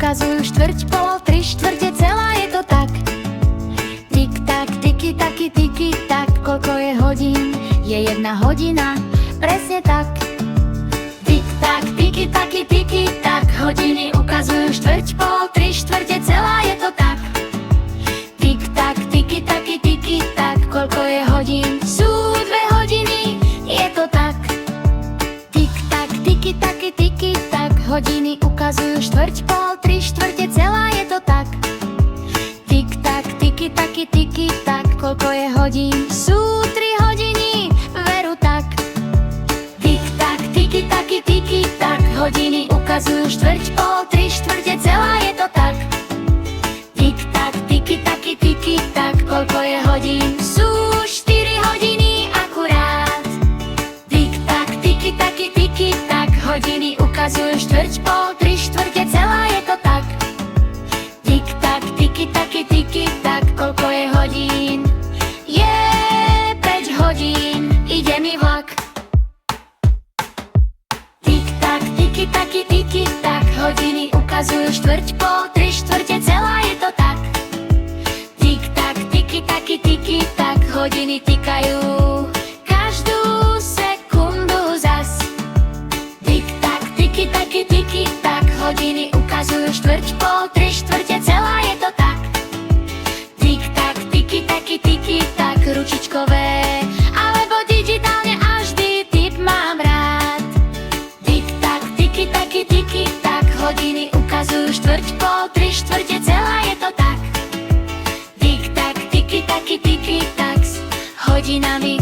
ukazujú štvrť po 3/4, celá je to tak. Tik tak, tiki taky, tiki tak. Koľko je hodín? Je 1 hodina, presne tak. Tik tak, tiki taky, tiki tak. Hodiny ukazujú štvrť po 3/4, celá je to tak. Tik tak, tiki taky, tiki tak. Koľko je hodín? Sú 2 hodiny, je to tak. Tik tak, tiki taky, tiki tak. Hodiny ukazujú štvrť po 3/4, celá je to tak. Tik tak, tiki taky, tiki tak. Koľko je hodín? Sú 3 hodiny, veru tak. Tik tak, tiki taky, tiki tak. Hodiny ukazujú štvrť po 3/4, celá je to tak. Tik tak, tiki taky, tiki tak. Koľko je hodín? Sú 4 hodiny akurát. Tik tak, tiki taky, tiki tak. Hodiny ukazujú štvrť po 3/4, celá je to tak. Tik tak, tiki taky, tiki tak. Koľko je hodín? Je 5 hodín, ide mi vlak. Tik tak, tiki taky, tiki tak. Hodiny ukazujú štvrť po 3/4, celá je to tak. Tik tak, tiki taky, tiki tak. Hodiny tikajú každú sekundu zas. Tik tak, tiki taky, tiki tak. Hodiny ukazujú štvrť po 3/4, celá je to tak. Tik tak, tiki taky, tiki tak. Ručičkové alebo digitálne, a vždy tip mám rád. Tik tak, tiki taky, tiki tak. Hodiny ukazujú štvrť po 3/4, celá je to tak. Tik tak, tiki taky, tiki tak. S hodinami